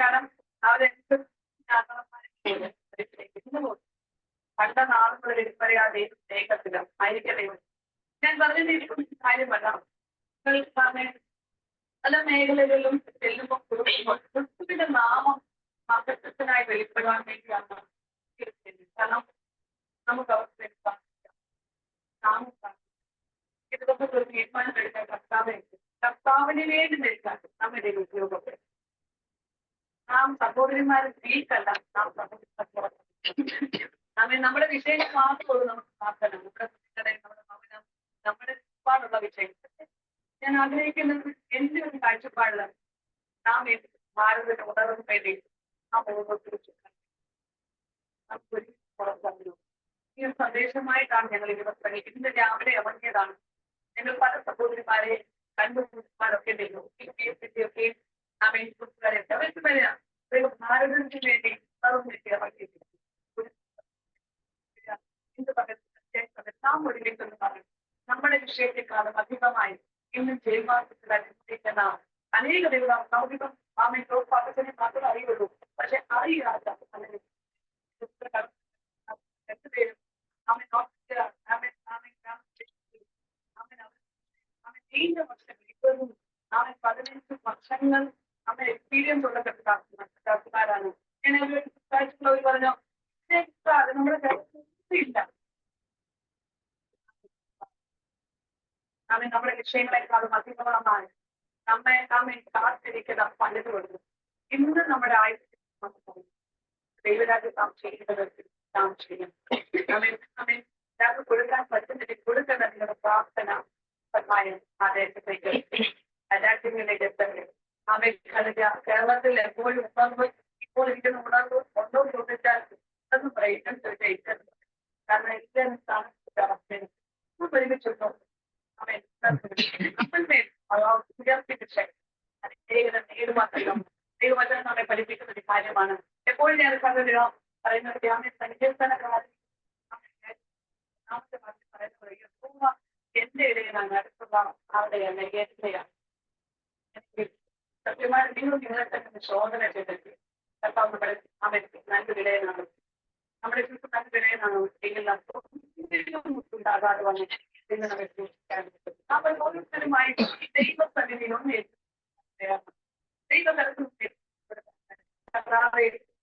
കാരണം അവരെന്ത് കണ്ട നാളുകളിൽ പറയാ ദൈവം സ്നേഹത്തിലും ആയിരിക്കട്ടെ. ഞാൻ പറഞ്ഞിരിക്കും കാര്യമല്ല, പല മേഖലകളിലും ചെല്ലുമ്പോൾ ക്രിസ്തുവിന്റെ നാമം മഹത്വത്തിനായി വെളിപ്പെടാൻ വേണ്ടിയാണ്. കാരണം നമുക്ക് അവർക്ക് ഇതൊക്കെ ഒരു തീരുമാനം എടുക്കാൻ കർത്താവിന് വേണ്ടി നിൽക്കാൻ നമ്മുടെ ഉപയോഗപ്പെടും. നാം സഹോദരിമാരെ വീക്കല്ല, നാം സഹോദരി നമ്മുടെ വിഷയങ്ങൾ മാത്രമുള്ളൂ. നമുക്ക് പ്രാർത്ഥന, നമ്മുടെ നമ്മുടെ ഭവനം, നമ്മുടെ ഒരുപാടുള്ള വിഷയങ്ങൾ. ഞാൻ ആഗ്രഹിക്കുന്നത് എന്റെ ഒരു കാഴ്ചപ്പാടില് നാം ഭാരതത്തിന് ഉണർന്നു വേണ്ടി നാം ഓരോരുത്തരും ഈ ഒരു സന്ദേശമായിട്ടാണ് ഞങ്ങൾ ഇവിടെ ശ്രമിക്കുന്നത്. ഇന്ന് രാവിലെ ഇറങ്ങിയതാണ്. ഞങ്ങൾ പല സഹോദരിമാരെ കണ്ടുപിടിമാരൊക്കെ ഭാരതത്തിന് വേണ്ടി നാം ഒരുമിച്ചെന്ന് പറയും. നമ്മുടെ വിഷയത്തെക്കാളും അധികമായി ഇന്നും ജൈവമാസത്തിൽ അനുഭവിക്കുന്ന അനേക ദൈവം ഭൗതികം പാപത്തിനെ മാത്രമേ അറിയുള്ളൂ. പക്ഷെ അറിയാത്ത രണ്ടുപേരും വർഷങ്ങൾ അവൻ 15 വർഷങ്ങൾ അവൻ എക്സ്പീരിയൻസ് ഉള്ള ഡോക്ടർമാരാണ്. ഞാൻ ഒരു പറഞ്ഞോ നമ്മുടെ ഇല്ല. അവൻ നമ്മുടെ വിഷയങ്ങളെക്കാളും അധികമായി നമ്മെ കാത്തിരിക്കുന്ന പലതുകൊണ്ട് ഇന്ന് നമ്മുടെ ആയുധം ദൈവരാജ്യം നാം ചെയ്യുന്നത് നാം ചെയ്യും. ഞങ്ങൾക്ക് കൊടുക്കാൻ പറ്റുന്നില്ല, കൊടുക്കേണ്ട നിങ്ങളുടെ പ്രാർത്ഥന സഹായം ആ ദേശത്തേക്ക് രാജ്യങ്ങളിലേക്ക് എത്തട്ടെ. കേരളത്തിൽ എപ്പോഴും ഉണർവ് ഇപ്പോൾ ഇരിക്കുന്ന ഉണർവ് ഒന്നോ ചോദിച്ചാൽ ഇതെന്ന് പറയും. കാരണം എല്ലാ സ്ഥാനത്ത് ഒരുമിച്ചുണ്ടോ ദൈവവചനം നമ്മെ പഠിപ്പിക്കുന്ന ഒരു കാര്യമാണ്. എപ്പോഴും ഞാൻ കണ്ടിടോ പറയുന്നത് സങ്കീർത്തനകാലം എന്റെ ഇടയിലാണ് അടുത്തുള്ള ആളുടെ എന്നെ ഏറ്റുകയാണ്. സത്യമായി നിങ്ങൾ നിങ്ങളെ തന്നെ ശോധന ചെയ്തിട്ട് നല്ലൊരു ഇടയനാണ്, നമ്മുടെ ചുറ്റും നല്ലൊരു ഇടയനാണ് എങ്കിൽ ഉണ്ടാകാതെ വന്ന് നമ്മൾ ഓരോരുത്തരുമായി ദൈവസന്നിധിയിലൊന്നും ദൈവതലത്തിൽ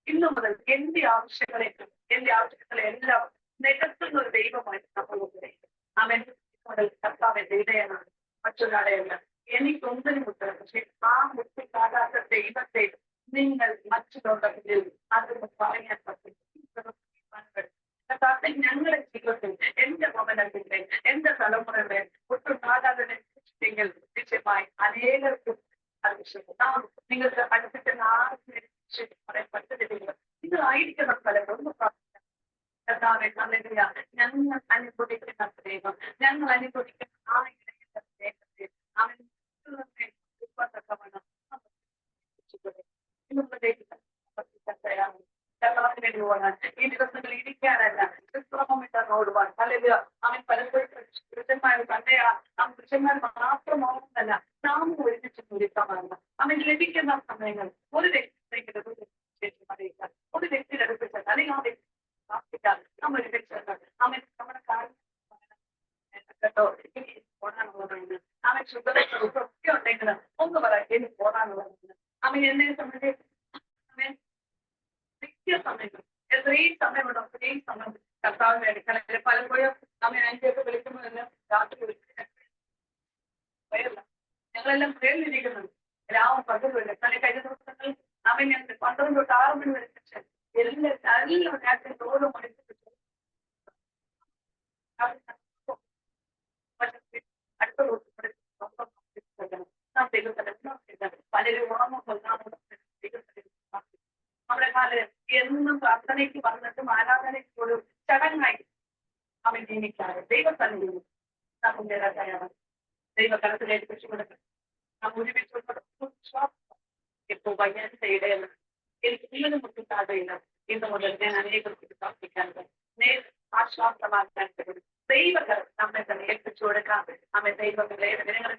ഇന്നു മുതൽ എന്റെ ആവശ്യങ്ങളെ എല്ലാം നികത്തുന്ന ഒരു ദൈവമായി നമ്മൾ അവൻ കർത്താവിന്റെ ഇടയനാണ്, മറ്റൊരാളെയല്ല. എനിക്കൊന്നിനും ഉത്തരം. പക്ഷെ ആ മുട്ടിക്കാകാത്ത ദൈവത്തെ നിങ്ങൾ മറ്റുള്ളവരിൽ അതൊന്ന് പറയാൻ പറ്റും. കർത്താവ് ഞങ്ങളുടെ ജീവിതത്തിൽ എന്റെ ഭവനത്തിന്റെ എന്റെ തലമുറയുടെ ഒട്ടുണ്ടാകാതെ എങ്കിൽ നിശ്ചയമായി അനേകർക്കും നാം നിങ്ങൾക്ക് അടുപ്പിക്കുന്ന ആർക്കും പറയാൻ പറ്റുന്നില്ല. നിങ്ങളായിരിക്കുന്ന സ്ഥലം ഒന്ന് പ്രാർത്ഥിക്കാം. കർത്താവെ ഹല്ലേലൂയ, ഞങ്ങൾ അനുഭവിക്കുന്ന ദൈവം, ഞങ്ങൾ അനുഭവിക്കുന്ന ആ ഇടയുടെ സ്നേഹത്തെ അവൻ ഈ ദിവസങ്ങൾ ഇരിക്കാനല്ല, വിശ്രമമില്ല നോടുവാൻ. ഹല്ലേലൂയ, അവൻ പലപ്പോഴും പുരുഷന്മാർ തന്നെയാ. നാം പുരുഷന്മാർ മാത്രമാവുന്നല്ല, നാം ഒരുമിച്ച് ഒരുക്കമാണ്. അവൻ ലഭിക്കുന്ന സമയങ്ങൾ ഒരു വ്യക്തിയുടെ അറിയിക്കാൻ, ഒരു വ്യക്തിയുടെ അടുപ്പിച്ചാൽ അല്ലെങ്കിൽ ആ വ്യക്തി പ്രാർത്ഥിക്കാൻ നാം ഒരുമിച്ച് അവൻ നമ്മുടെ കാര്യം കേട്ടോ. എനിക്ക് പോകാനുള്ളതാണ്. അവൻ ശുദ്ധമൊക്കെ ഉണ്ടെങ്കിൽ ഒന്ന് പറയാം, എനിക്ക് പോകാനുള്ളതാണ്. അവൻ എന്നെ സംബന്ധിച്ച് അവൻ സമയങ്ങൾ എത്രയും സമയമുണ്ടോ അത്രയും സമയം കർത്താവിനെ എടുക്കണം. പലപ്പോഴും അവൻ അഞ്ചൊക്കെ വിളിക്കുമ്പോൾ തന്നെ രാത്രി വിളിക്കില്ല. ഞങ്ങളെല്ലാം പ്രേരിപ്പിക്കുന്നത് രാവും പകലും. കഴിഞ്ഞ ദിവസങ്ങളിൽ അവൻ ഞാൻ 12 തൊട്ട് 6 മണി വരെ എല്ലാം രാത്രി ഓരോ മണിക്കൂർ അടുത്ത പലരും നമ്മുടെ കാലം എന്നും പ്രാർത്ഥനയ്ക്ക് വന്നിട്ടും ആരാധനയ്ക്ക് ഒരു ചടങ്ങായി അവൻ ജീവിക്കാറ്. ദൈവസന്നിധി നമ്മുടെ ദൈവകരത്തിലേക്ക് രക്ഷപ്പെടുന്നത് നാം ഒരുമിച്ച് ഇപ്പോൾ വയ്യാത്ത ഇടയാണ്. എനിക്ക് ഇന്നും മുട്ടിക്കാതെയില്ല. ഇന്ന് മുതൽ ഞാൻ അനേകർക്ക് പ്രാർത്ഥിക്കാറുണ്ട്. ആശ്വാസമാക്കാൻ കഴിയും. ദൈവകർ നമ്മെ തന്നെ ഏൽപ്പിച്ചു കൊടുക്കാം. അവൻ ദൈവങ്ങളെ നിങ്ങളുടെ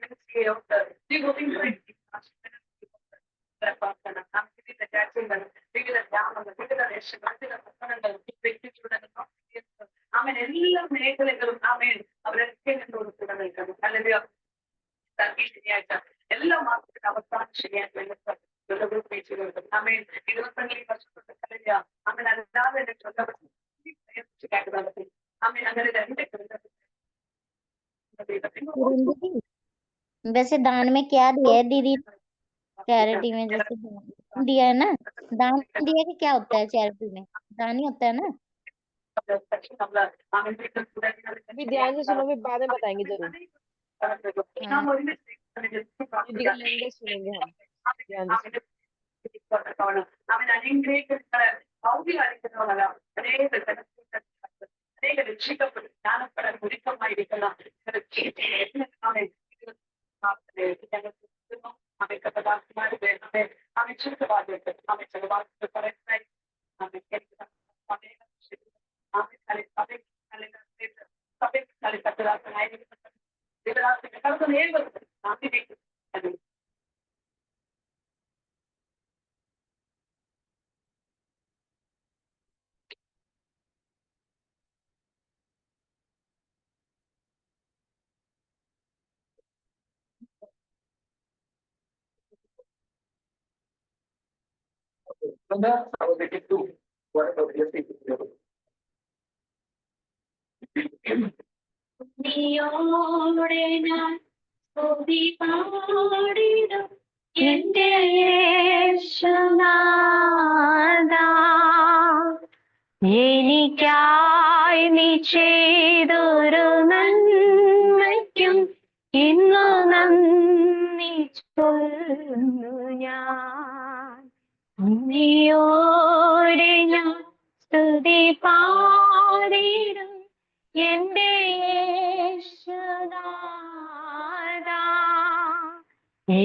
ഉപയോഗിച്ചിട്ടുണ്ട്. അമ്മേൻ 22 വർഷത്തെ കളിയ അമ്മൻ അല്ലാതെ എന്റെ अमें अगर वैसे दान में क्या दिया है दीदी? चैरिटी में जैसे दान दिया है ना, दान दिया कि क्या होता है चैरिटी में? दान ही होता है ना। ध्यान से सुनो, फिर बाद में बताएंगे जरूर। दीदी का लैंग्वेज सुनेंगे हम ध्यान से। അവൻ അനുഗ്രഹിക്കുന്ന ഭൗതികമായിരിക്കുന്നവരല്ല, അനേക രക്ഷിക്കപ്പെടും ജ്ഞാനപ്പെടാൻ ഒരുക്കമായിരിക്കുന്ന അവയ്ക്കപ്പെട്ടമാരുടെ അവൻ ചുറ്റുപാടുണ്ട് അവൻ ചെലവാക്ക് പറയുന്നതായി നീയോടെ ഞാൻ സ്തുതി പാടിടും എന്റെ യേശുനാഥാ, എനിക്കായി നീ ചെയ്തൊരു നന്മയ്ക്കും ഇന്നു നന്ദി ചൊല്ലുന്നു ഞാൻ. നീയോടെ ഞാൻ സ്തുതി പാടിടും എന്റെ യേശുനാഥാ,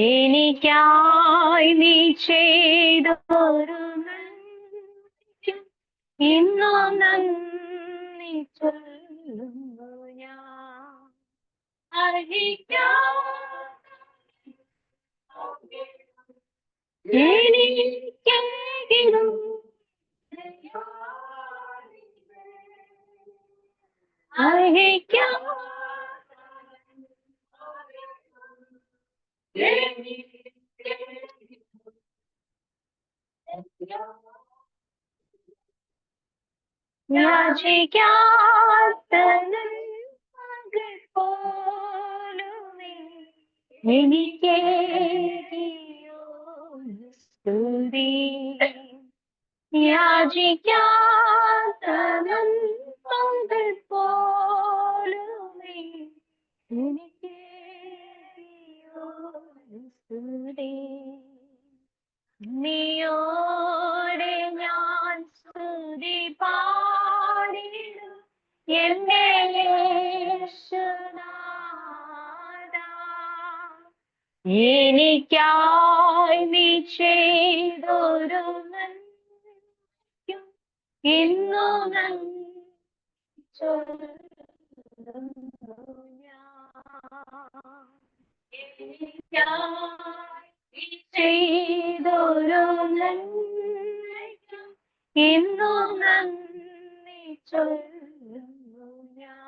എനിക്കായി നീ ചെയ്തൊരു നന്മയ്ക്കും ഇന്നു നന്ദി ചൊല്ലുന്നു ഞാൻ. എനിക്കെങ്കിലും അർഹിക്കാം യാചിക്കാത്ത നന്മകൾ പോലുമേ എനിക്കേകിയൊരു സ്തുതി. യാചിക്കാത്ത നന്മകൾ പോലുമേ എനിക്കേകിയൊരു സ്തുതി. നീയോടെ ഞാൻ സ്തുതി പാടിടും എന്റെ യേശുനാഥാ, എനിക്കായി നീ ചെയ്തൊരു നന്മയ്ക്കും ഇന്നു നന്ദി ചൊല്ലുന്നു ഞാൻ. എനിക്കായി നീ ചെയ്തൊരു നന്മയ്ക്കും ഇന്നു നന്ദി ചൊല്ലുന്നു ഞാൻ.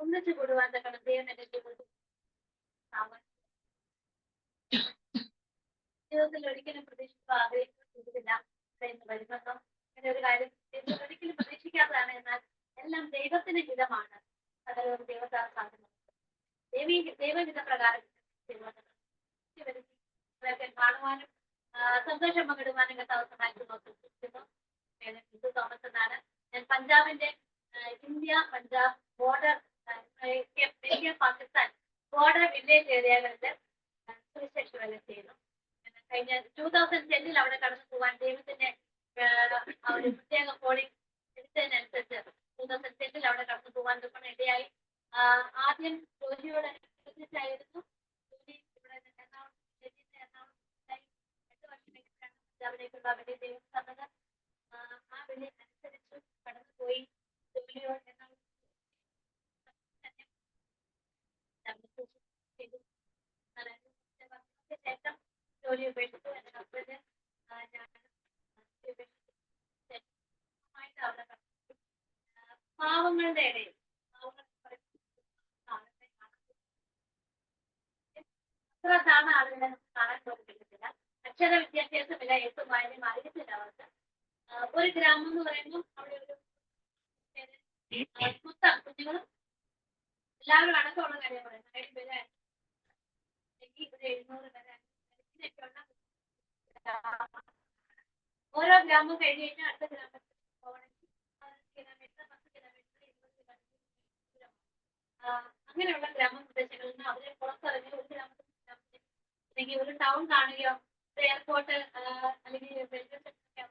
ഒന്നിച്ചു കൂടുവാൻ തക്കണം ദൈവം എന്റെ ജീവിതത്തിൽ ഒരിക്കലും പ്രതീക്ഷിക്കാൻ ആഗ്രഹിക്കുന്നില്ല എന്ന് വരുമ്പം അങ്ങനെ ഒരു കാര്യം ഒരിക്കലും പ്രതീക്ഷിക്കാത്തതാണ്. എന്നാൽ എല്ലാം ദൈവത്തിന് ഹിതമാണ്. അതൊരു ദൈവത്താൽ സാധ്യമാണ്. ദൈവഹിത പ്രകാരം കാണുവാനും സന്തോഷം പങ്കിടുവാനും അവസരമായിട്ട് നോക്കുന്നു. ഹിന്ദു തോമസ് എന്നാണ്. ഞാൻ പഞ്ചാബിന്റെ India Punjab border India Pakistan border village ഏരിയകളിൽ സുവിശേഷ വേല ചെയ്യുന്നു. കഴിഞ്ഞ 2010 അവിടെ കടന്നു പോകാൻ ദൈവത്തിന്റെ ഒരു പ്രത്യേക പോളിംഗ് എടുത്തതിനനുസരിച്ച് 2010 അവിടെ കടന്നു പോകാൻ ഇടയായി. ആദ്യം ജോലിയോടനുബന്ധിച്ചായിരുന്നു. ജോലി ഇവിടെ എറണാകുളം 8 വർഷത്തേക്കാണ് പഞ്ചാബിലേക്കുള്ള വലിയ ദൈവം തന്നത്. ആ വിളി അനുസരിച്ച് കടന്നുപോയി. ജോലിയോട് ശേഷം ജോലി ഉപേക്ഷിച്ചു. എൻ്റെ ഹസ്ബൻഡ് ഞാൻ പാവങ്ങളുടെ ഇടയിൽ ഇത്ര താണ ആളുകളെ നമുക്ക് കാണാൻ പോലും പറ്റത്തില്ല. അക്ഷര വിദ്യാഭ്യാസമില്ല, എഴുത്തും വായനയും അറിയത്തില്ല അവർക്ക്. ഒരു ഗ്രാമം എന്ന് പറയുമ്പോൾ അവിടെ ഒരു മൊത്തം കുഞ്ഞുങ്ങളും എല്ലാവരും അടക്കമുള്ള കാര്യം പറയുന്നത്. 7 പേര് അല്ലെങ്കിൽ ഇവിടെ 700 പേര് ഇതിനൊക്കെയുള്ള ഓരോ ഗ്രാമം കഴിഞ്ഞ് കഴിഞ്ഞാൽ അടുത്ത ഗ്രാമത്തിൽ പോകണമെങ്കിൽ 15 കിലോമീറ്റർ, 10 കിലോമീറ്റർ, 20 കിലോമീറ്റർ അങ്ങനെയുള്ള ഗ്രാമപ്രദേശങ്ങളിൽ നിന്ന് അവരെ പുറത്തിറങ്ങി ഒരു ഗ്രാമത്തിൽ അല്ലെങ്കിൽ ഒരു ടൗൺ കാണുകയോ എയർപോർട്ട് അല്ലെങ്കിൽ റെയിൽവേ സ്റ്റേഷനൊക്കെ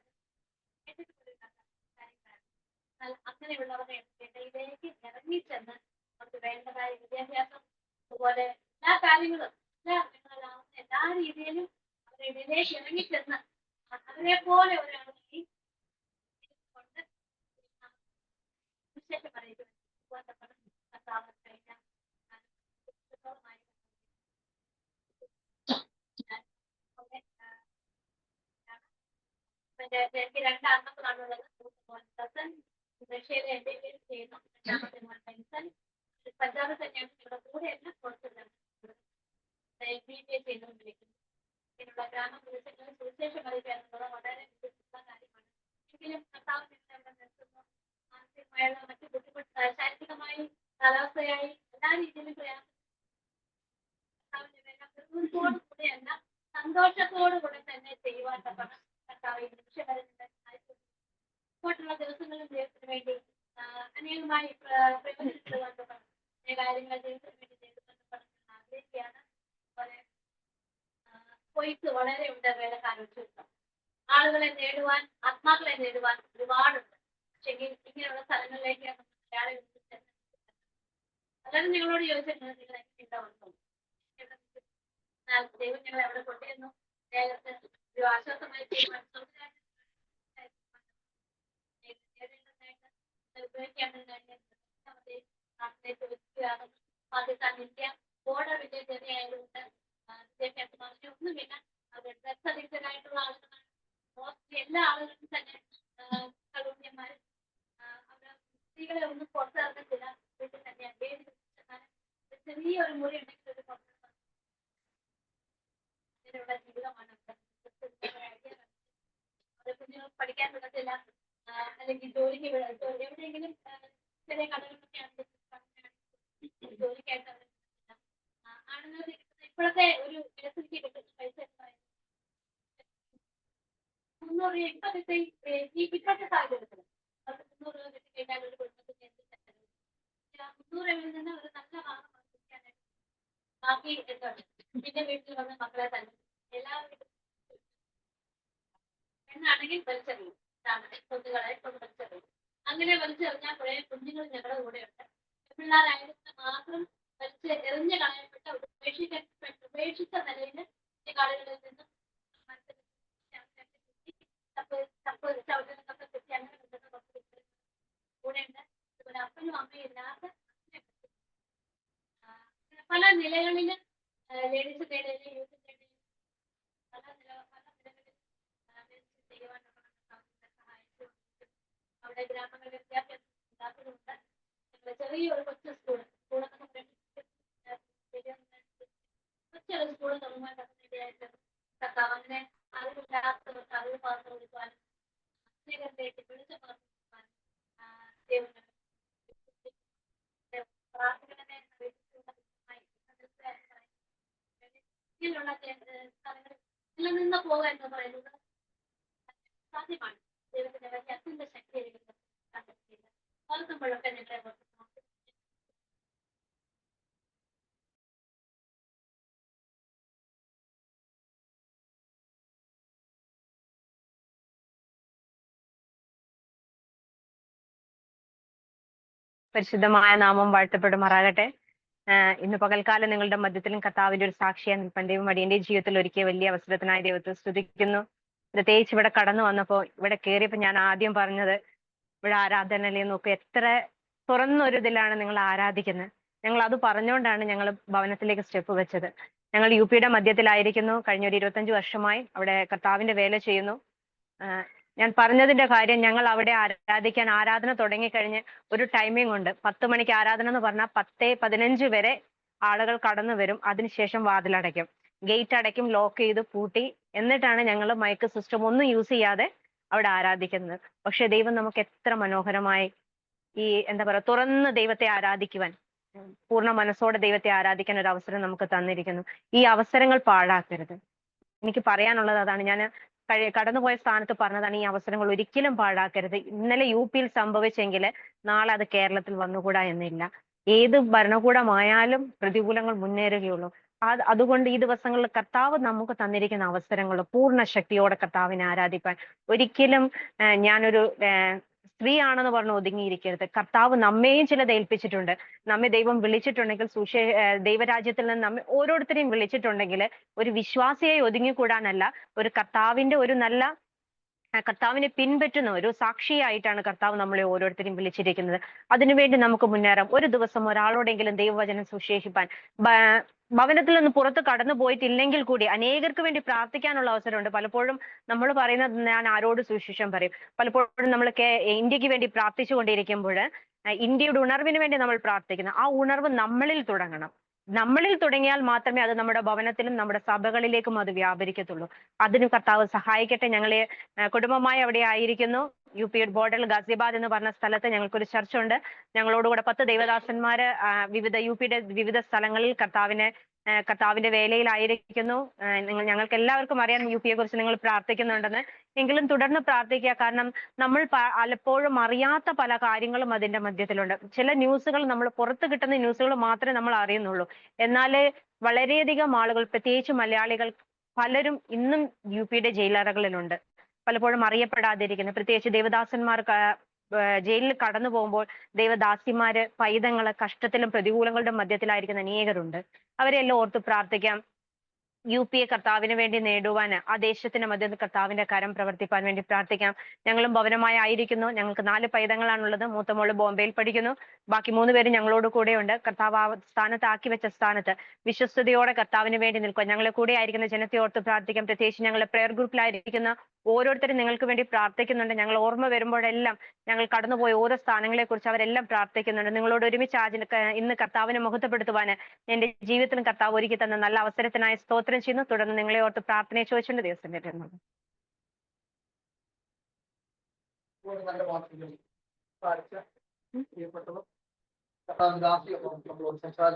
അങ്ങനെയുള്ളവരുടെ ഇടയിലേക്ക് ഇറങ്ങിച്ചെന്ന് അവർക്ക് വേണ്ടതായ വിദ്യാഭ്യാസം അതുപോലെ എല്ലാ കാര്യങ്ങളും എല്ലാ രീതിയിലും അവരുടെ ഇടയിലേക്ക് ഇറങ്ങിച്ചെന്ന് അവരെ പോലെ ഒരാളായി കൊണ്ട് വിശേഷം പറയുന്നത് എനിക്ക് 2 ആൺമക്കളാണുള്ളത്. റഷ്യയിലെ MBBS ചെയ്യുന്നു. രണ്ടാമത്തെ മോൻ പെൻസൺ പഞ്ചാബ് തന്നെയാണ് ഇവിടെ കൂടെ എല്ലാം പുറത്തുള്ളത്. MBBS ചെയ്തുകൊണ്ടിരിക്കുന്നു. ഇതിനുള്ള ഗ്രാമപ്രദേശങ്ങളിൽ സുവിശേഷം അറിയിക്കുക എന്നുള്ളത് വളരെ ബുദ്ധിമുട്ടുള്ള കാര്യമാണ്. എങ്കിലും കർത്താവ് ഇവിടെ നിർത്തുന്നു. മാനസികമായുള്ള മറ്റു ബുദ്ധിമുട്ട് ശാരീരികമായി കാലാവസ്ഥയായി എല്ലാ രീതിയിലും പ്രയാസം കൂടെയല്ല സന്തോഷത്തോടുകൂടെ തന്നെ ചെയ്യുവാൻ തക്കണം കർത്താവ് ഇങ്ങോട്ടുള്ള ദിവസങ്ങളിൽ ദൈവത്തിന് വേണ്ടി അനേകമായി പ്രയോജനപ്പെടുവാൻ തക്കണം. കാര്യങ്ങൾ ദൈവത്തിന് വേണ്ടി ചെയ്തുകൊണ്ട് ആഗ്രഹിക്കുകയാണ്. അതുപോലെ കൊയ്ത്ത് വളരെ ഉണ്ട് വേലക്കാരോട് ആളുകളെ നേടുവാൻ, ആത്മാക്കളെ നേടുവാൻ ഒരുപാടുണ്ട്. പക്ഷേ ഇങ്ങനെയുള്ള സ്ഥലങ്ങളിലേക്ക് മലയാളി പലരും ഞങ്ങളോട് ചോദിച്ചിട്ടുണ്ട് നിങ്ങൾ എങ്ങനെ ഉണ്ടാവുന്നു. ദൈവം ഞങ്ങൾ എവിടെ കൊണ്ടുവരുന്നു ഒരു ആശ്വാസമായി Pakistan India border village area ആയതുകൊണ്ട് വിദ്യാഭ്യാസം ഒന്നുമില്ല. അവർ ഡ്രഗ്സ് ആളുകളാണ്. മോസ്റ്റ്ലി എല്ലാ ആളുകളും തന്നെ കലൂന്യന്മാരും അവർ സ്ത്രീകളെ ഒന്നും പുറത്തിറങ്ങത്തില്ല. വീട്ടിൽ തന്നെയാണ് ചെറിയൊരു മുറി ഉണ്ടെങ്കിൽ ഒരു അങ്ങനെയുള്ള ജീവിതമാണ്. കുഞ്ഞുങ്ങൾ പഠിക്കാൻ വിടത്തില്ല, അല്ലെങ്കിൽ ജോലിക്ക് എവിടെയെങ്കിലും ചെറിയ കടകളിലൊക്കെ ജോലിക്കായിട്ട് അവർ ആണുങ്ങൾ ഇപ്പോഴത്തെ ഒരു ഇലക്ട്രിസിറ്റി കിട്ടുന്ന പൈസ ഇപ്പോഴത്തെ സാഹചര്യത്തിൽ അവർക്ക് 300 രൂപ കിട്ടിക്കഴിഞ്ഞാൽ ഒരു കുടുംബത്തിന് എന്ത് 300 രൂപയിൽ നിന്ന് ഒരു നല്ല ഭാഗം വാങ്ങിക്കാനായിട്ട് ബാക്കി എന്താണ് പിന്നെ വീട്ടിൽ വന്ന് മക്കളെ തന്നെ എല്ലാവരും എന്നാണെങ്കിൽ വലിച്ചെറിയും. കൊതുകളെ കൊണ്ട് വലിച്ചെറിയും. അങ്ങനെ വലിച്ചെറിഞ്ഞാൽ കുറേ കുഞ്ഞുങ്ങൾ ഞങ്ങളുടെ കൂടെയുണ്ട്. പിള്ളേരായതുകൊണ്ട് മാത്രം എറിഞ്ഞ് കളയപ്പെട്ട ഉപേക്ഷിച്ച നിലയിൽ കടകളിൽ നിന്നും ചവിട്ടുന്നൊക്കെ തെറ്റി അങ്ങനെ കിട്ടുന്ന കുറച്ച് കൂടെയുണ്ട്. അതുപോലെ അപ്പനും അമ്മയും ഇല്ലാത്ത പല നിലകളിൽ ലേഡീസിന്റെ ഇടയിൽ യൂത്തിൻ്റെ ഇടയിൽ പല നിലകളിൽ ചെയ്യുവാനുള്ള സഹായിച്ചു. അവിടെ ഗ്രാമങ്ങളിൽ വിദ്യാഭ്യാസം ഉണ്ടാക്കുന്നുണ്ട്. ചെറിയൊരു കൊച്ചു സ്കൂളെന്നൊക്കെ കൊച്ചൊരു സ്കൂൾ തുടങ്ങുവാൻ പറ്റുന്നതിനായിട്ട് കർത്താവ് അങ്ങനെ അറിവില്ലാത്തവർക്ക് അറിവ് പകർന്നു കൊടുക്കുവാനും അനേകരിലേക്ക് വിളിച്ചു പകർന്നു കൊടുക്കുവാനും പ്രാർത്ഥനകളെ ഇങ്ങനെയുള്ള സ്ഥലങ്ങളിൽ നിലനിന്ന് പോകുക എന്ന് പറയുന്നത് സാധ്യമാണ്. ദൈവത്തിന്റെ വലിയ അത്യന്ത ശക്തി കണ്ടെത്തിയില്ല. ഓർക്കുമ്പോഴൊക്കെ ഞങ്ങളെ പരിശുദ്ധമായ നാമം വാഴ്ത്തപ്പെടുമാറാകട്ടെ. ഇന്ന് പകൽക്കാലം നിങ്ങളുടെ മധ്യത്തിലും കർത്താവിന്റെ ഒരു സാക്ഷിയായി നിൽപ്പാൻ ദൈവം അടിയന്റെ ജീവിതത്തിൽ ഒരുക്കിയ വലിയ അവസരത്തിനായി ദൈവത്തെ സ്തുതിക്കുന്നു. പ്രത്യേകിച്ച് ഇവിടെ കടന്നു വന്നപ്പോൾ ഇവിടെ കയറിയപ്പോൾ ഞാൻ ആദ്യം പറഞ്ഞത് ഇവിടെ ആരാധനയിൽ നോക്കുക എത്ര തുറന്നൊരു ഇതിലാണ് നിങ്ങൾ ആരാധിക്കുന്നത്. ഞങ്ങൾ അത് പറഞ്ഞുകൊണ്ടാണ് ഞങ്ങൾ ഭവനത്തിലേക്ക് സ്റ്റെപ്പ് വെച്ചത്. ഞങ്ങൾ UP-യുടെ മധ്യത്തിലായിരിക്കുന്നു. കഴിഞ്ഞ ഒരു 25 വർഷമായി അവിടെ കർത്താവിന്റെ വേല ചെയ്യുന്നു. ഞാൻ പറഞ്ഞതിന്റെ കാര്യം ഞങ്ങൾ അവിടെ ആരാധന തുടങ്ങിക്കഴിഞ്ഞ് ഒരു ടൈമിംഗ് ഉണ്ട്. 10 മണിക്ക് ആരാധന എന്ന് പറഞ്ഞാൽ 10:15 വരെ ആളുകൾ കടന്നു വരും. അതിനുശേഷം വാതിലടയ്ക്കും. ഗേറ്റ് അടയ്ക്കും, ലോക്ക് ചെയ്ത് പൂട്ടി, എന്നിട്ടാണ് ഞങ്ങൾ മൈക്ക് സിസ്റ്റം ഒന്നും യൂസ് ചെയ്യാതെ അവിടെ ആരാധിക്കുന്നത്. പക്ഷെ ദൈവം നമുക്ക് എത്ര മനോഹരമായി ഈ എന്താ പറയാ തുറന്ന് ദൈവത്തെ ആരാധിക്കുവാൻ, പൂർണ്ണ മനസ്സോടെ ദൈവത്തെ ആരാധിക്കാൻ ഒരു അവസരം നമുക്ക് തന്നിരിക്കുന്നു. ഈ അവസരങ്ങൾ പാഴാക്കരുത്. എനിക്ക് പറയാനുള്ളത് അതാണ്. ഞാൻ കടന്നുപോയ സ്ഥാനത്ത് പറഞ്ഞതാണ്, ഈ അവസരങ്ങൾ ഒരിക്കലും പാഴാക്കരുത്. ഇന്നലെ UP-യിൽ സംഭവിച്ചെങ്കിൽ നാളെ അത് കേരളത്തിൽ വന്നുകൂടാ എന്നില്ല. ഏത് ഭരണകൂടമായാലും പ്രതികൂലങ്ങൾ മുന്നേറുകയുള്ളൂ. അതുകൊണ്ട് ഈ ദിവസങ്ങളിൽ കർത്താവ് നമുക്ക് തന്നിരിക്കുന്ന അവസരങ്ങൾ പൂർണ്ണ ശക്തിയോടെ കർത്താവിനെ ആരാധിക്കാൻ ഒരിക്കലും ഞാനൊരു സ്ത്രീ ആണെന്ന് പറഞ്ഞ് ഒതുങ്ങിയിരിക്കരുത്. കർത്താവ് നമ്മെയും ചിലത് ഏൽപ്പിച്ചിട്ടുണ്ട്. നമ്മെ ദൈവം വിളിച്ചിട്ടുണ്ടെങ്കിൽ ദൈവരാജ്യത്തിൽ നിന്ന് നമ്മെ ഓരോരുത്തരെയും വിളിച്ചിട്ടുണ്ടെങ്കിൽ ഒരു വിശ്വാസിയായി ഒതുങ്ങിക്കൂടാനല്ല, ഒരു കർത്താവിന്റെ ഒരു നല്ല കർത്താവിനെ പിൻപറ്റുന്ന ഒരു സാക്ഷിയായിട്ടാണ് കർത്താവ് നമ്മളെ ഓരോരുത്തരെയും വിളിച്ചിരിക്കുന്നത്. അതിനുവേണ്ടി നമുക്ക് മുന്നേറാം. ഒരു ദിവസം ഒരാളോടെങ്കിലും ദൈവവചനം സുശേഷിപ്പാൻ ഭവനത്തിൽ നിന്ന് പുറത്ത് കടന്നു പോയിട്ടില്ലെങ്കിൽ കൂടി അനേകർക്ക് വേണ്ടി പ്രാർത്ഥിക്കാനുള്ള അവസരമുണ്ട്. പലപ്പോഴും നമ്മൾ പറയുന്നത് ഞാൻ ആരോട് സുവിശേഷം പറയും. പലപ്പോഴും നമ്മൾ ഇന്ത്യക്ക് വേണ്ടി പ്രാർത്ഥിച്ചു കൊണ്ടിരിക്കുമ്പോൾ ഇന്ത്യയുടെ ഉണർവിന് വേണ്ടി നമ്മൾ പ്രാർത്ഥിക്കുന്നു. ആ ഉണർവ് നമ്മളിൽ തുടങ്ങണം. നമ്മളിൽ തുടങ്ങിയാൽ മാത്രമേ അത് നമ്മുടെ ഭവനത്തിലും നമ്മുടെ സഭകളിലേക്കും അത് വ്യാപരിക്കത്തുള്ളൂ. അതിന് കർത്താവ് സഹായിക്കട്ടെ. ഞങ്ങളെ കുടുംബമായി അവിടെ ആയിരിക്കുന്നു. UP ബോർഡറിൽ ഗാസിയാബാദ് എന്ന് പറഞ്ഞ സ്ഥലത്ത് ഞങ്ങൾക്കൊരു ചർച്ച ഉണ്ട്. ഞങ്ങളോടുകൂടെ 10 ദൈവദാസന്മാര് വിവിധ UP-യുടെ വിവിധ സ്ഥലങ്ങളിൽ കർത്താവിന്റെ വേലയിലായിരിക്കുന്നു. ഞങ്ങൾക്ക് എല്ലാവർക്കും അറിയാം UP-യെ കുറിച്ച് നിങ്ങൾ പ്രാർത്ഥിക്കുന്നുണ്ടെന്ന്. എങ്കിലും തുടർന്ന് പ്രാർത്ഥിക്കുക. കാരണം നമ്മൾ പലപ്പോഴും അറിയാത്ത പല കാര്യങ്ങളും അതിന്റെ മധ്യത്തിലുണ്ട്. ചില ന്യൂസുകൾ, നമ്മൾ പുറത്ത് കിട്ടുന്ന ന്യൂസുകൾ മാത്രമേ നമ്മൾ അറിയുന്നുള്ളൂ. എന്നാൽ വളരെയധികം ആളുകൾ, പ്രത്യേകിച്ച് മലയാളികൾ പലരും ഇന്നും UP-യുടെ ജയിലറകളിലുണ്ട്. പലപ്പോഴും അറിയപ്പെടാതിരിക്കുന്നു. പ്രത്യേകിച്ച് ദേവദാസന്മാർ ജയിലിൽ കടന്നു പോകുമ്പോൾ ദൈവദാസിമാര്, പൈതങ്ങള് കഷ്ടത്തിലും പ്രതികൂലങ്ങളുടെ മധ്യത്തിലായിരിക്കുന്ന അനേകരുണ്ട്. അവരെല്ലാം ഓർത്ത് പ്രാർത്ഥിക്കാം. UP-യെ കർത്താവിന് വേണ്ടി നേടുവാൻ, ആ ദേശത്തിന് മധ്യത്തിൽ കർത്താവിന്റെ കരം പ്രവർത്തിപ്പാൻ വേണ്ടി പ്രാർത്ഥിക്കാം. ഞങ്ങളും ഭവനമായി ആയിരിക്കുന്നു. ഞങ്ങൾക്ക് 4 പൈതങ്ങളാണുള്ളത്. മൂത്ത മോള് ബോംബെയിൽ പഠിക്കുന്നു. ബാക്കി 3 പേര് ഞങ്ങളോട് കൂടെയുണ്ട്. കർത്താവ് ആ സ്ഥാനത്ത് ആക്കി വെച്ച സ്ഥാനത്ത് വിശ്വസ്തയോടെ കർത്താവിന് വേണ്ടി നിൽക്കുക. ഞങ്ങളെ കൂടെ ആയിരിക്കുന്ന ജനത്തെ ഓർത്ത് പ്രാർത്ഥിക്കാം. പ്രത്യേകിച്ച് ഞങ്ങളെ പ്രെയർ ഗ്രൂപ്പിലായിരിക്കുന്ന ഓരോരുത്തരും നിങ്ങൾക്ക് വേണ്ടി പ്രാർത്ഥിക്കുന്നുണ്ട്. ഞങ്ങൾ ഓർമ്മ വരുമ്പോഴെല്ലാം ഞങ്ങൾ കടന്നുപോയ ഓരോ സ്ഥാനങ്ങളെ കുറിച്ച് അവരെല്ലാം പ്രാർത്ഥിക്കുന്നുണ്ട്. നിങ്ങളോട് ഒരുമിച്ച് ഇന്ന് കർത്താവിനെ മഹത്വപ്പെടുത്തുവാൻ എന്റെ ജീവിതത്തിലും കർത്താവ് ഒരുക്കി തന്ന നല്ല അവസരത്തിനായി സ്തോത്രം ചെയ്യുന്നു. തുടർന്ന് നിങ്ങളെ ഓർത്ത് പ്രാർത്ഥനയെ ചോദിച്ചുകൊണ്ട് ദിവസം വരുന്നു. നല്ല വാക്കുകൾ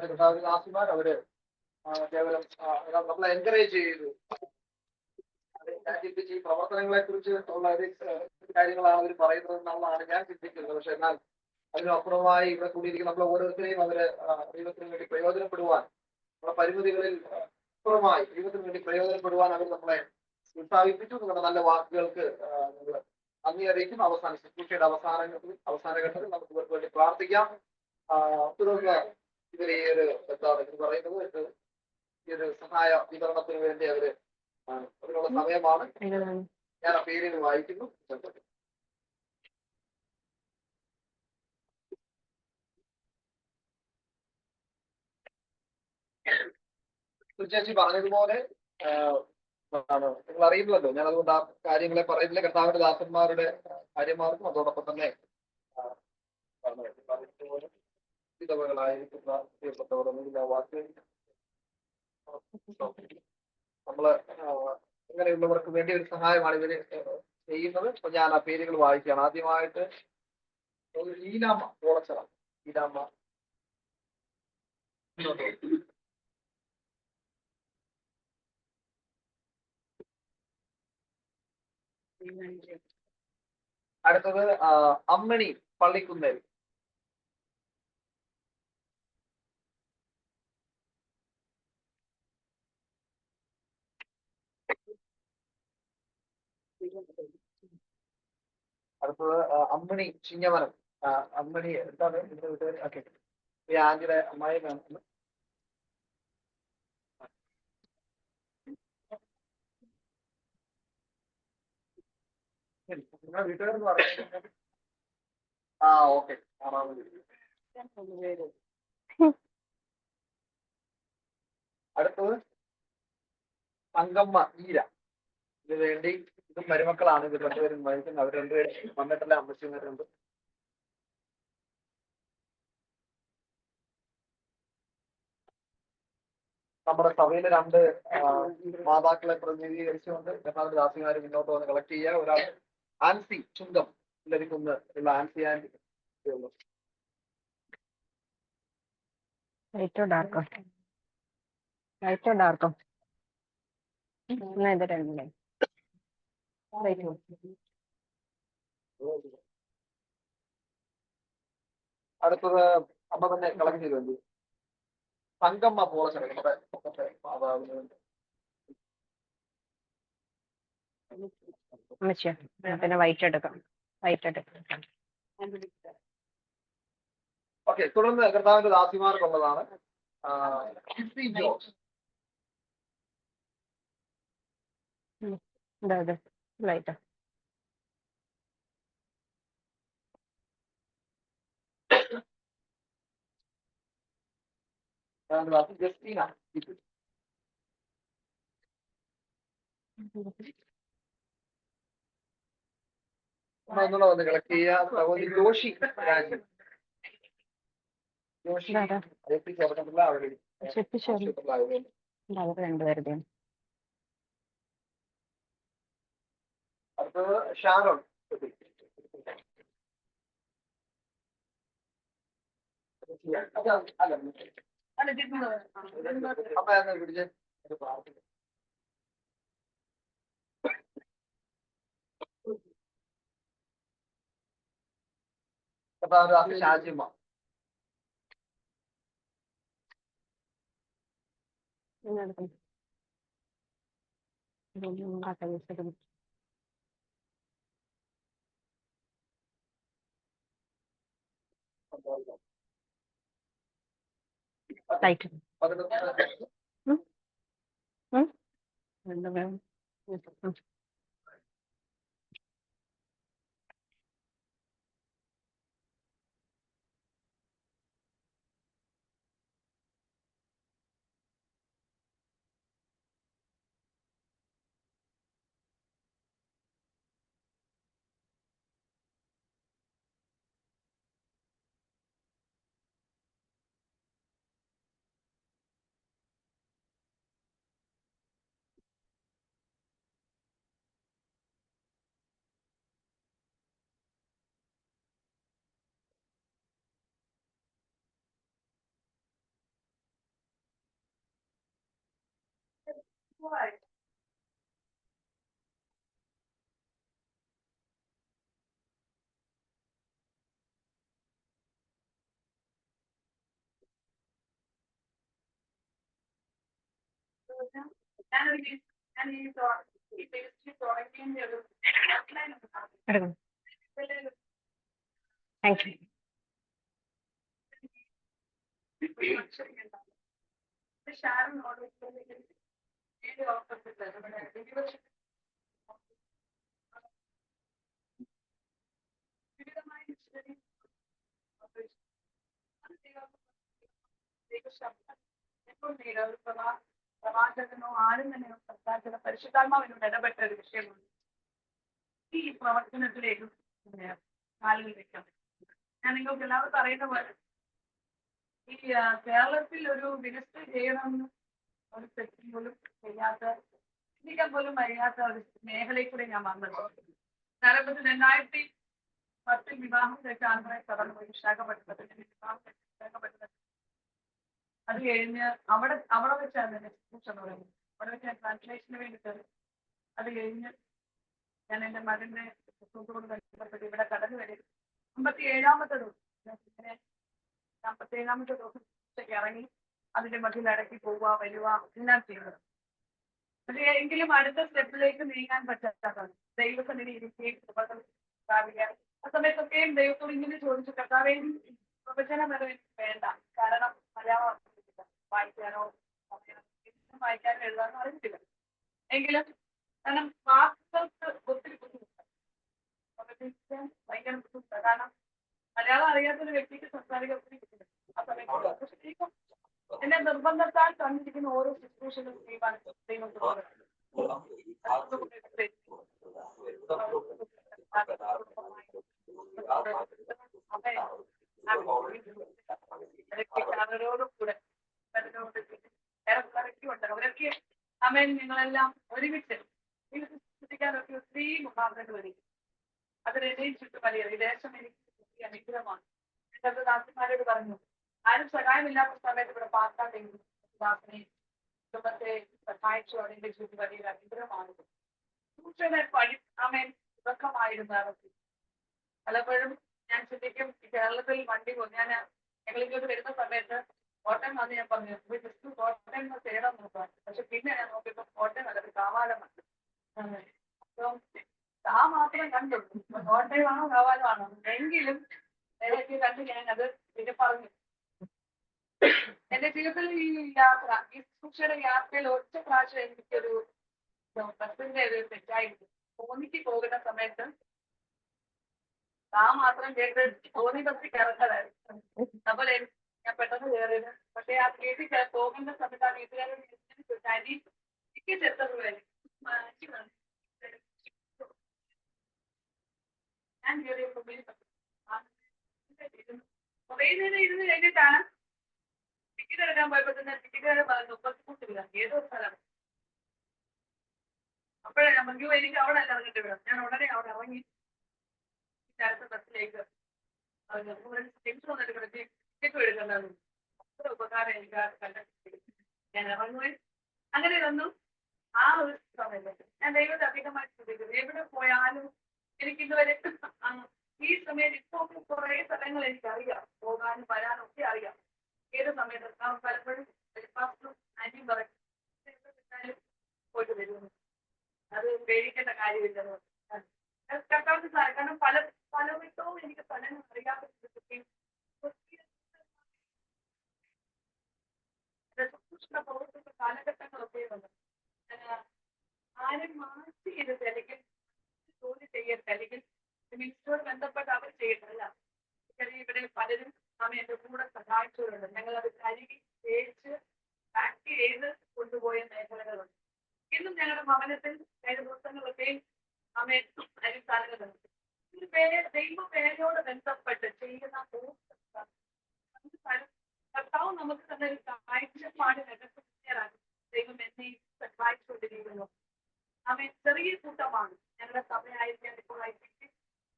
കർത്താവിദാസിമാർ അവര് കേവലം നമ്മളെ എൻകറേജ് ചെയ്തു. ഞാൻ ചിന്തിച്ച് ഈ പ്രവർത്തനങ്ങളെ കുറിച്ച് ഉള്ള ഒരു കാര്യങ്ങളാണ് അവർ പറയുന്നത് എന്നുള്ളതാണ് ഞാൻ ചിന്തിക്കുന്നത്. പക്ഷെ എന്നാൽ അതിനപ്പുറമായി ഇവിടെ കൂടിയിരിക്കുന്ന നമ്മളെ ഓരോരുത്തരെയും അവര് ദൈവത്തിന് വേണ്ടി പ്രയോജനപ്പെടുവാൻ, നമ്മുടെ പരിമിതികളിൽ അപ്പുറമായി ദൈവത്തിന് വേണ്ടി പ്രയോജനപ്പെടുവാൻ അവർ നമ്മളെ ഉത്സാഹിപ്പിച്ചു. നിങ്ങളുടെ നല്ല വാക്കുകൾക്ക് നമ്മൾ നന്ദി അറിയിക്കും. ശുശ്രൂഷയുടെ അവസാന ഘട്ടത്തിൽ നമുക്ക് ഇവർക്ക് വേണ്ടി പ്രാർത്ഥിക്കാം. തുടർന്ന് ഇവര് ഈ ഒരു എന്താണ് ഇത് പറയുന്നത്, ഈ ഒരു സഹായ വിതരണത്തിന് വേണ്ടി അതിനുള്ള സമയമാണ്. ഞാൻ ആ പേരിന് വായിക്കുന്നു. ചേച്ചി പറഞ്ഞതുപോലെ നിങ്ങൾ അറിയുന്നല്ലോ, ഞാൻ അതുകൊണ്ട് ആ കാര്യങ്ങളെ പറയുന്നില്ല. കർത്താവിന്റെ ദാസന്മാരുടെ ഭാര്യമാർക്കും അതോടൊപ്പം തന്നെ വിധവകളായിരിക്കുന്ന പ്രിയപ്പെട്ടവർ നമ്മള് ഇങ്ങനെയുള്ളവർക്ക് വേണ്ടി ഒരു സഹായമാണ് ഇവര് ചെയ്യുന്നത്. അപ്പൊ ഞാൻ ആ പേരുകൾ വായിക്കുകയാണ്. ആദ്യമായിട്ട് ലീലാമ്മ കോളച്ചറ. ലീലാമ്മ അടുത്തത് അമ്മണി പള്ളിക്കുന്നേൽ. അടുത്തത് അമ്മണി ചിങ്ങവനം. അമ്മണി എന്താണ് ഇതിന്റെ വീട്ടുകാർ? ഓക്കെ, ഈ ആന്റിയുടെ അമ്മായിയാണ്. നിങ്ങളുടെ വീട്ടുകാരെന്ന് പറയുന്നത് ഓക്കെ. അടുത്തത് തങ്കമ്മ ഈര. ഇതിനു വേണ്ടി ഇതും മരുമക്കളാണ്. ഇത് രണ്ടുപേരും മരിക്കുന്നത്. അവർ രണ്ടുപേരും വന്നിട്ടല്ല അമ്മച്ചിമാരുണ്ട്. നമ്മുടെ സഭയിലെ രണ്ട് മാതാക്കളെ പ്രതിനിധീകരിച്ചുകൊണ്ട് കർത്താവിന്റെ ദാസിമാര് മുന്നോട്ട് വന്ന് കളക്ട് ചെയ്യുക. ഒരാൾ ആൻസി ചുങ്കം ലഭിക്കുന്ന ഉള്ള ആൻസി ആൻഡ് ലൈറ്റോ ഡാർക്കോ ലൈറ്റോ ഡാർക്കോ ഇത് രണ്ടേ അടുത്തത് അമ്മ തന്നെ കളക്ട് ചെയ്തു. തങ്കമ്മ പോളച്ചൻ നമ്മുടെ മാതാവിന് വേണ്ടി. അമ്മച്ചിയോ പിന്നെ വൈറ്റ് എടുക്കാം. ഓക്കെ, തുടർന്ന് കർത്താവിന്റെ ദാസിമാർക്കുള്ളതാണ്. ജോർജ് ലൈറ്റ് ജസ്റ്റിന ഒന്നുകൂടെ വന്ന് കളക്ട് ചെയ്യുക. സഹോദരി ജോഷി രാജീവ്. ജോഷി ചേർന്നിട്ടുള്ള അവിടെ രണ്ടുപേരുടെ അടുത്തത് ഷാരോൺ. അമ്മ പിടിച്ച് പ്രാർത്ഥിക്കും. ഷാജിമ്മ. Light thank you. പ്രവാചകനോ ആരും തന്നെ സംസാരിക്കുന്ന പരിശുദ്ധാത്മാവിനോട് ഇടപെട്ട ഒരു വിഷയമാണ് ഈ പ്രവർത്തനത്തിലേക്ക് കാലുകൾ വെക്കാം. ഞാൻ നിങ്ങൾക്ക് എല്ലാവർക്കും അറിയുന്ന പോലെ ഈ കേരളത്തിൽ ഒരു മിനിസ്റ്റർ ചെയ്യണമെന്ന് ഒരു സെക്ഷൻ പോലും ചെയ്യാത്ത, ചിന്തിക്കാൻ പോലും കഴിയാത്ത ഒരു മേഖലയിൽ കൂടെ ഞാൻ വന്നത്. കേരളത്തിൽ 2010 വിവാഹം കഴിച്ചാണ് കടന്നുപോയി വിശാഖപട്ടണത്തിൽ വിശാഖപട്ടണത്തിൽ. അത് കഴിഞ്ഞ് അവിടെ വെച്ചാണ് എക്സ്ക്യൂസ് എന്ന് പറയുന്നത്. അവിടെ വെച്ച് ഞാൻ ട്രാൻസ്ലേഷന് വേണ്ടിയിട്ട് അത് കഴിഞ്ഞ് ഞാൻ എൻ്റെ മകൻ്റെ സുഹൃത്തോട് ബന്ധപ്പെട്ട് ഇവിടെ കടന്നു വരും. 57-ാമത്തെ ദിവസം ഇങ്ങനെ 57-ാമത്തെ ദിവസം ഇറങ്ങി അതിന്റെ മധ്യയിൽ ഇടയ്ക്ക് പോവുക വരിക എല്ലാം ചെയ്യുന്നത്. പക്ഷേ എങ്കിലും അടുത്ത സ്റ്റെപ്പിലേക്ക് നീങ്ങാൻ പറ്റാത്തതാണ്. ദൈവസന്നിധി ഇരിക്കുകയും ആ സമയത്തൊക്കെയും ദൈവത്തോട് ഇങ്ങനെ ചോദിച്ചു, കർത്താവേ പ്രവചനം വരെ വേണ്ട, കാരണം മലയാളം വായിക്കാനോ വായിക്കാനോ എഴുതാനോ അറിയത്തില്ല. എങ്കിലും കാരണം വാക്കുകൾക്ക് ഒത്തിരി ബുദ്ധിമുട്ടാണ്, ഭയങ്കര ബുദ്ധിമുട്ടാണ്. കാരണം മലയാളം അറിയാത്തൊരു വ്യക്തിക്ക് സംസാരിക്കാൻ ഒത്തിരി ബുദ്ധിമുട്ട്. ആ സമയത്ത് എന്നെ നിർബന്ധത്താൽ തന്നിരിക്കുന്ന ഓരോ ശുശ്രൂഷകളും ചെയ്യുവാൻ ദൈവം അവരോടും കൂടെ ഇടയ്ക്ക് അമ്മേൻ നിങ്ങളെല്ലാം ഒരുമിച്ച് ചിന്തിക്കാനൊക്കെ ഒത്തിരി മുഖാന്തരങ്ങൾ വരും. അതിനെന്നെയും ചുറ്റുമറിയത് ഈ ദേശം എനിക്ക് കിട്ടിയ അനുഗ്രഹമാണ്. എന്റെ ദാസന്മാരോട് പറഞ്ഞു, ആരും സഹായമില്ലാത്ത സമയത്ത് ഇവിടെ പാർക്കാട്ടെങ്കിലും ദാസനെ കുടുംബത്തെ സഹായിച്ചു. അതിന്റെ ചുറ്റുമറിയ അനുഗ്രഹമാണ്. സൂക്ഷനെ അമ്മേൻ സുഖമായിരുന്നു. പലപ്പോഴും ഞാൻ ചിന്തിക്കും, ഈ കേരളത്തിൽ വണ്ടി ഞാൻ ഞങ്ങളിങ്ങോട്ട് വരുന്ന സമയത്ത് കോട്ടയം വന്ന് ഞാൻ പറഞ്ഞു ജസ്റ്റ് കോട്ടയം എന്ന് തേടാൻ നോക്കാം. പക്ഷെ പിന്നെ ഞാൻ നോക്കിയപ്പോൾ കോട്ടയം അല്ല, കാവാലമാണ്. അപ്പം ആ മാത്രം കണ്ടു. കോട്ടയമാണോ കാവാലമാണോ എങ്കിലും ഇടയ്ക്ക് കണ്ട് ഞാൻ അത് പിന്നെ പറഞ്ഞു. എന്റെ ജീവിതത്തിൽ ഈ യാത്ര, ഈ സൂക്ഷയുടെ യാത്രയിൽ ഒറ്റ പ്രാവശ്യം എനിക്കൊരു ബസ്സിന്റെ ഒരു തെറ്റായിരുന്നു. തോന്നിക്ക് പോകുന്ന സമയത്ത് ആ മാത്രം കേട്ട് തോന്നി ബസ്സിൽ കയറേണ്ടതായിരുന്നു. അപ്പോൾ ഞാൻ പെട്ടെന്ന് കയറിയത്. പക്ഷെ ആ വീട്ടിൽ പോകുന്ന സമയത്ത് ആ വീട്ടുകാരോട് അരി ടിക്കറ്റ് എത്ര രൂപയായിരിക്കും ഞാൻ കയറിയപ്പോൾ കുറേ നേരം ഇരുന്ന് കഴിഞ്ഞിട്ടാണ് ടിക്കറ്റ് എടുക്കാൻ പോയപ്പോ തന്നെ ടിക്കറ്റ് പറഞ്ഞു 30 രൂപ ഏതോ സ്ഥലം. അപ്പോഴേ നമുക്ക് എനിക്ക് അവിടെ അല്ല ഇറങ്ങിട്ട് വിടാം. ഞാൻ ഉടനെ അവിടെ ഇറങ്ങി അടുത്ത ബസ്സിലേക്ക് ടിക്കറ്റ് വന്നിട്ട് കിടത്തി ടിക്കറ്റ് എടുക്കണ്ടായിരുന്നു. അത്ര ഉപകാരം എനിക്ക് ഞാൻ ഇറങ്ങുകയും അങ്ങനെ വന്നു. ആ ഒരു സമയത്ത് ഞാൻ ദൈവത്തെ അധികമായി ശ്രദ്ധിക്കുന്നു. എവിടെ പോയാലും എനിക്ക് ഇതുവരെ ഈ സമയത്ത് ഇപ്പോൾ കുറേ സ്ഥലങ്ങൾ എനിക്കറിയാം, പോകാനും വരാനും ഒക്കെ അറിയാം. ഏത് സമയത്ത് പലപ്പോഴും ബ്രേക്ക്ഫാസ്റ്റും അരിയും പറയും പോയിട്ട് വരുന്നു. അത് പേടിക്കേണ്ട കാര്യമില്ലെന്ന് കർത്താവിന് കാരണം പലവിധവും എനിക്ക് സ്ഥലങ്ങൾ അറിയാത്ത പ്രവർത്തിച്ച കാലഘട്ടങ്ങളൊക്കെ ഉണ്ട്. ആരും മാറ്റി ചെയ്തിട്ട് അല്ലെങ്കിൽ ജോലി ചെയ്യരുത്, അല്ലെങ്കിൽ മിനിസ്റ്ററോട് ബന്ധപ്പെട്ട് അവർ ചെയ്യട്ടല്ല. ഇവിടെ പലരും എന്റെ കൂടെ സഹായിച്ചവരുണ്ട്. ഞങ്ങളത് കഴുകി തേച്ച് പാക്ക് ചെയ്ത് കൊണ്ടുപോയ മേഖലകളുണ്ട്. ഇന്നും ഞങ്ങളുടെ ഭവനത്തിൽ കഴിഞ്ഞ ദിവസങ്ങളൊക്കെയും അരിസ്ഥാനങ്ങളുണ്ട്. ദൈവ പേരോട് ബന്ധപ്പെട്ട് ചെയ്യുന്ന കർത്താവ് നമുക്ക് തന്നെ ഒരു കാഴ്ചപ്പാട് നികത്തുന്നേറാണ്. ദൈവം എന്നെ സഹായിച്ചുകൊണ്ടിരിക്കുന്നു. ചെറിയ കൂട്ടമാണ് ഞങ്ങളുടെ സഭയായിരിക്കാൻ ഇപ്പോൾ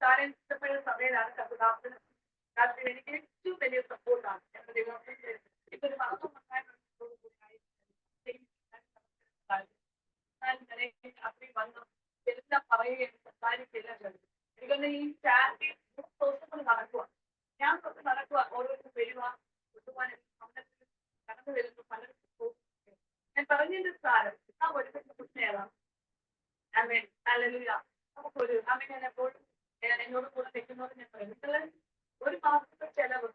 താരം ഇഷ്ടപ്പെടുന്ന സഭയിലാണ് കർത്താവിന് എനിക്ക് ഏറ്റവും വലിയ സപ്പോർട്ടാണ്. ഞങ്ങളുടെ ദൈവത്തിന്റെ ഇതൊരു മഹത്വം വന്നു എല്ലാം പറയുകയും സംസാരിക്കുകയെല്ലാം ചെയ്തു. എനിക്കൊന്ന് ഈ ചാരിറ്റി ദിവസങ്ങൾ നടക്കുക, ഞാൻ തൊട്ട് നടക്കുക, ഓരോരുത്തർ വരിക കൊണ്ടുപോകാൻ കടന്നു വരുന്നു. പലർക്കും ഞാൻ പറഞ്ഞതിന്റെ സ്ഥാനം ആ ഒരുക്കുന്ന കുട്ടിയാണ്. നമുക്കൊരു ഞാൻ എപ്പോഴും എന്നോട് കൂടെ നിൽക്കുന്നവർ ഞാൻ പറയും, ഒരു മാസത്തെ ചെലവ്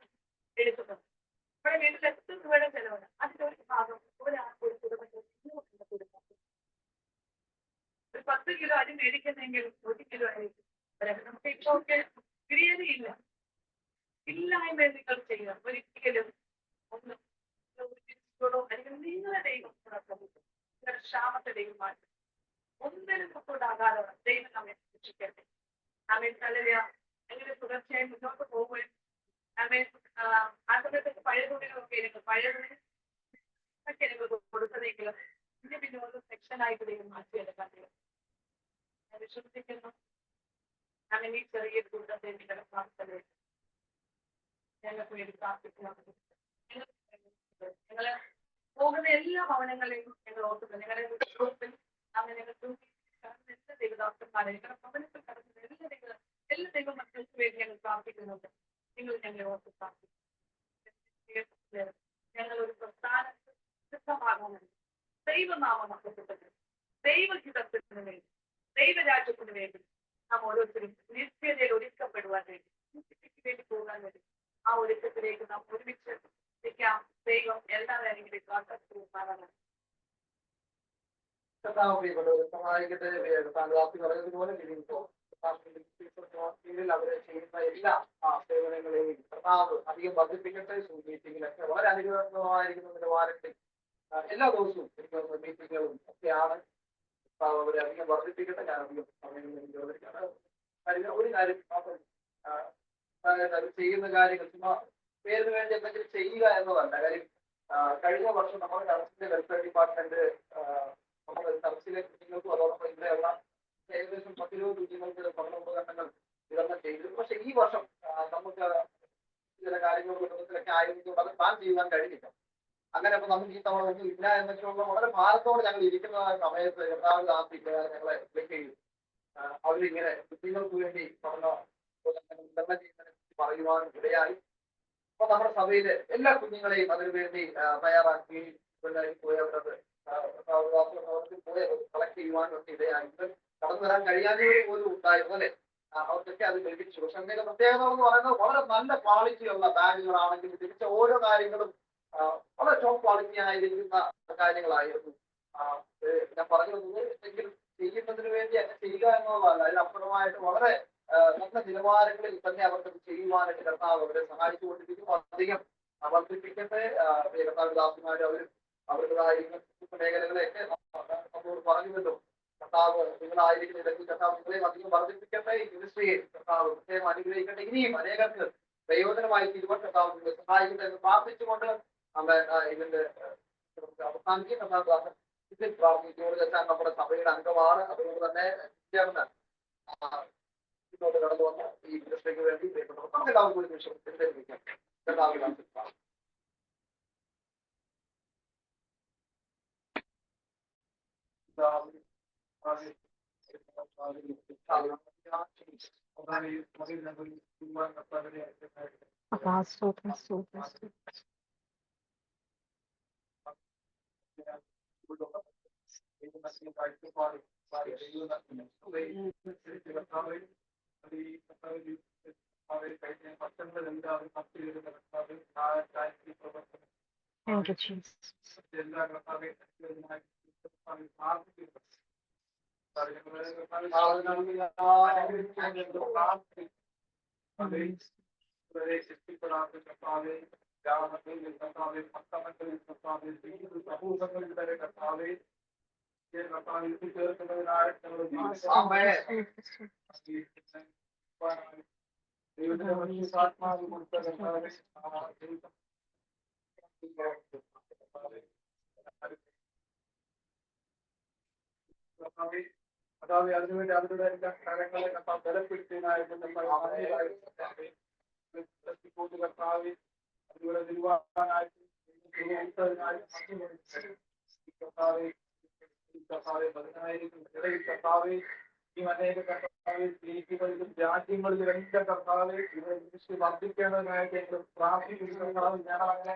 എടുക്കുന്നത് ഇവിടെ വീട്ടിൽ എത്ര രൂപയുടെ ചെലവാണ്. അതിന്റെ ഒരു ഭാഗം ഒരാൾക്ക് ഒരു കുടുംബത്തിൽ കൊടുക്കാം. ഒരു 10 കിലോ അരി മേടിക്കുന്നെങ്കിൽ 1 കിലോ ആയിരിക്കും. നമുക്ക് ഇപ്പോൾ ഒക്കെ ബിരിയാണിയില്ല. ഇല്ലായ്മ നിങ്ങൾ ചെയ്യുക. ഒരിക്കലും ഒന്ന് അല്ലെങ്കിൽ നിങ്ങളുടെ ദൈവം നിങ്ങളുടെ ക്ഷാമത്തെ ദൈവം മാറ്റും. ഒന്നിനും കൊണ്ടാകാതെ ദൈവം നമ്മെ രക്ഷിക്കട്ടെ. നമ്മെ തളരുക എങ്ങനെ തുടർച്ചയായി മുന്നോട്ട് പോകുകയും നമ്മെ ആ സമയത്തൊക്കെ പഴയ തുണികളൊക്കെ എനിക്ക് പഴയ തുണിയൊക്കെ എനിക്ക് കൊടുത്തതെങ്കിലും പിന്നെ ഓരോ സെക്ഷനായിട്ട് ദൈവം മാറ്റിയെടുക്കാൻ ഞാൻ വിശ്വസിക്കുന്നു. അങ്ങനെ ഈ ചെറിയ കൂട്ടത്തെ നിങ്ങളുടെ പ്രാർത്ഥന ഞങ്ങൾക്ക് വേണ്ടി പ്രാർത്ഥിക്കുന്നു. ഞങ്ങള് പോകുന്ന എല്ലാ ഭവനങ്ങളെയും ഞങ്ങൾ ഓർക്കുന്നു. ഞങ്ങളുടെ ഗ്രൂപ്പിൽ അങ്ങനെ എല്ലാ ദൈവദാസന്മാരെ ഞങ്ങളുടെ ഭവനത്തിൽ കടക്കുന്ന എല്ലാ ദൈവ മക്കൾക്ക് വേണ്ടി ഞങ്ങൾ പ്രാർത്ഥിക്കുന്നുണ്ട്. നിങ്ങൾ ഞങ്ങളെ ഓർത്ത് പ്രാർത്ഥിക്കുന്നു. ഞങ്ങൾ ഒരു പ്രസ്ഥാനത്ത് സിദ്ധമാകുന്നുണ്ട്. ദൈവനാമം മക്കപ്പെട്ടത് ദൈവഹിതത്തിന് വേണ്ടി ദൈവരാജ്യത്തിന് വേണ്ടി നാം ഓരോരുത്തരും നിത്യതയിൽ ഒരുക്കപ്പെടുവാൻ വേണ്ടി വേണ്ടി പോകാൻ വേണ്ടി ആ ഒരുക്കത്തിലേക്ക് നാം ഒരുമിച്ച് നിൽക്കാം. ദൈവം എല്ലാവരെയും പ്രാർത്ഥിക്കുവാനാണ്. സഹായിക്കട്ടെ. താങ്കൾ പറഞ്ഞതുപോലെ അവരെ ചെയ്യുന്ന എല്ലാ സേവനങ്ങളെയും കർത്താവ് അധികം വർദ്ധിപ്പിക്കട്ടെ. മീറ്റിങ്ങിലൊക്കെ വളരെ അനുഗ്രഹമായിരിക്കുന്ന നിലവാരത്തിൽ എല്ലാ ദിവസവും എനിക്ക് മീറ്റിങ്ങുകളും ഒക്കെയാണ്. അവരെ അധികം വർദ്ധിപ്പിക്കട്ടെ. ഞാൻ അധികം ഒരു കാര്യം അത് ചെയ്യുന്ന കാര്യങ്ങൾ ചുമ്മാ പേരിന് വേണ്ടി എന്തെങ്കിലും ചെയ്യുക എന്നതല്ല കാര്യം. കഴിഞ്ഞ വർഷം നമ്മുടെ കറക്റ്റ് വെൽഫെയർ ഡിപ്പാർട്ട്മെന്റ് പ്ലാൻ ചെയ്യാൻ കഴിഞ്ഞില്ല. അങ്ങനെ അപ്പൊ നമുക്ക് ഈ തവണ ഒന്നും ഇല്ല എന്നൊക്കെയുള്ള വളരെ ഭാരത്തോടെ ഞങ്ങൾ ഇരിക്കുന്ന സമയത്ത് കർത്താവ് ആഫ്രിക്ക ഞങ്ങളെ വിളിക്ക് ചെയ്തു. അവരിങ്ങനെ കുട്ടികൾക്ക് വേണ്ടി പറഞ്ഞ വിതരണം ചെയ്യുന്നതിനെ കുറിച്ച് പറയുവാൻ ഇടയായി. അപ്പൊ നമ്മുടെ സഭയിലെ എല്ലാ കുഞ്ഞുങ്ങളെയും അതിനുവേണ്ടി തയ്യാറാക്കി പോയവരത് അവർക്ക് പോയി കളക്ട് ചെയ്യുവാനും ഒക്കെ ഇടയായി. കടന്നു വരാൻ കഴിയാത്തവർ പോലും ഉണ്ടായിരുന്നു അല്ലെ, അവർക്കൊക്കെ അത് ലഭിച്ചു. പക്ഷെ അതിന്റെ പ്രത്യേകത എന്ന് പറയുന്നത് വളരെ നല്ല ക്വാളിറ്റിയുള്ള ബാഗുകളാണെങ്കിൽ തിരിച്ച ഓരോ കാര്യങ്ങളും വളരെ ടോപ്പ് ക്വാളിറ്റി ആയിരിക്കുന്ന കാര്യങ്ങളായിരുന്നു. ഞാൻ പറഞ്ഞു വന്നത് എന്തെങ്കിലും ചെയ്യുന്നതിന് വേണ്ടി ഒക്കെ ചെയ്യുക എന്നുള്ളതല്ല, അതിനപ്പുറമായിട്ട് വളരെ നല്ല നിലവാരങ്ങളിൽ തന്നെ അവർക്ക് ചെയ്യുവാനായിട്ട് കർത്താവ് അവരെ സഹായിച്ചുകൊണ്ടിരിക്കും. അധികം വർദ്ധിപ്പിക്കട്ടെ. കർത്താവ് ദാസന്മാർ അവരുടേതായ മേഖലകളെയൊക്കെ നമ്മോട് പറഞ്ഞുവല്ലോ. കർത്താവ് നിങ്ങളായിരിക്കുന്ന ഇടയ്ക്ക് കർത്താവ് നിങ്ങളെയും അധികം വർദ്ധിപ്പിക്കട്ടെ. ഈ മിനിസ്ട്രിയെ കർത്താവ് പ്രത്യേകം അനുഗ്രഹിക്കട്ടെ. ഇനിയും അനേകർക്ക് പ്രയോജനമായി തീരുവാൻ കർത്താവ് നിങ്ങളെ സഹായിക്കട്ടെ എന്ന് പ്രാർത്ഥിച്ചുകൊണ്ട് ഇതിന്റെ അവസാനിക്കും. പ്രാർത്ഥിച്ചുകൊണ്ട് വെച്ചാൽ നമ്മുടെ സഭയുടെ അംഗമാണ്. അതുകൊണ്ട് തന്നെ ചേർന്ന് ഇങ്ങോട്ട് കടന്നു വന്ന് ഈ മിനിസ്ട്രിക്ക് വേണ്ടി നമുക്ക് എല്ലാവർക്കും ഒരു നിമിഷം ചിന്തയിലിരിക്കാം. Thank you, Jesus. അതായത് അതിനുവേണ്ടി അവരുടെ എല്ലാ കാര്യങ്ങളെ ബലപ്പെടുത്തിയതിനായിട്ട് അതുപോലെ നിർവാഹനായിട്ട് കർത്താവെ ഈ അനേക കർത്താവെ ദ്വീപുകളിലും രാജ്യങ്ങളിലും എല്ലാ കർത്താവെ ഇവരെ വർദ്ധിക്കേണ്ടതിനായിട്ട് ഞങ്ങൾ പ്രാർത്ഥിക്കുന്നു. കർത്താവ് ഞങ്ങൾ അങ്ങനെ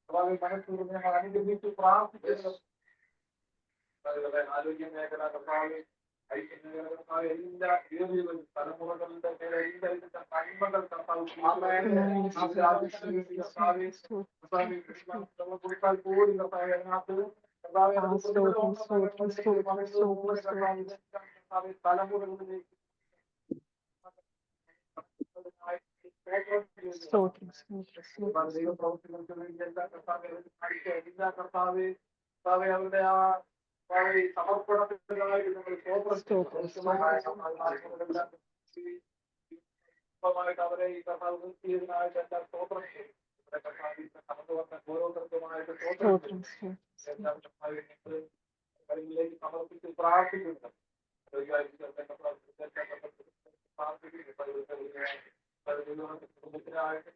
മനസ്സിലൂടെ ഞങ്ങൾ അനുഗ്രഹിച്ച് പ്രാർത്ഥിക്കുന്നു. ആരോഗ്യ മേഖല കർത്താവെ എല്ലാ ഏരിയകളിലും തലമുറകളുടെ മേലെ എല്ലാ നന്മകൾ കർത്താവ് കൊടുത്താൽ പോലും കർത്താവ് അതിനകത്ത് തലമുറകളിലേക്ക് ദൈവപ്രവർത്തികൾക്ക് വേണ്ടി എല്ലാ കർത്താവെ എല്ലാ കർത്താവെ അവരുടെ ആ സമർപ്പണത്തിനായിട്ട് അവരെ ഈ കർത്താവ് നിർത്തിയതിനായിട്ട് എല്ലാ സ്തോത്രം ചെയ്യും. കടന്നു വന്ന ഓരോരുത്തർക്കുമായിട്ട് കളിലേക്ക് സമർപ്പിച്ച് പ്രാർത്ഥിക്കുന്നു. കുടുംബത്തിനായിട്ട്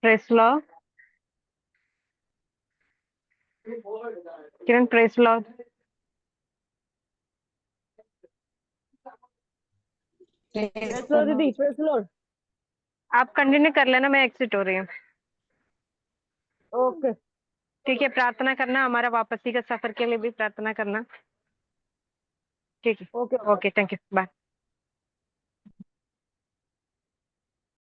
Praise the Lord. Kiran, praise the Lord. दीदी प्रेज लॉर्ड। आप कंटिन्यू कर लेना, मैं एग्जिट हो रही हूँ। ओके ठीक है, प्रार्थना करना, हमारा वापसी का सफर के लिए भी प्रार्थना करना। ठीक है, okay okay, thank you, bye.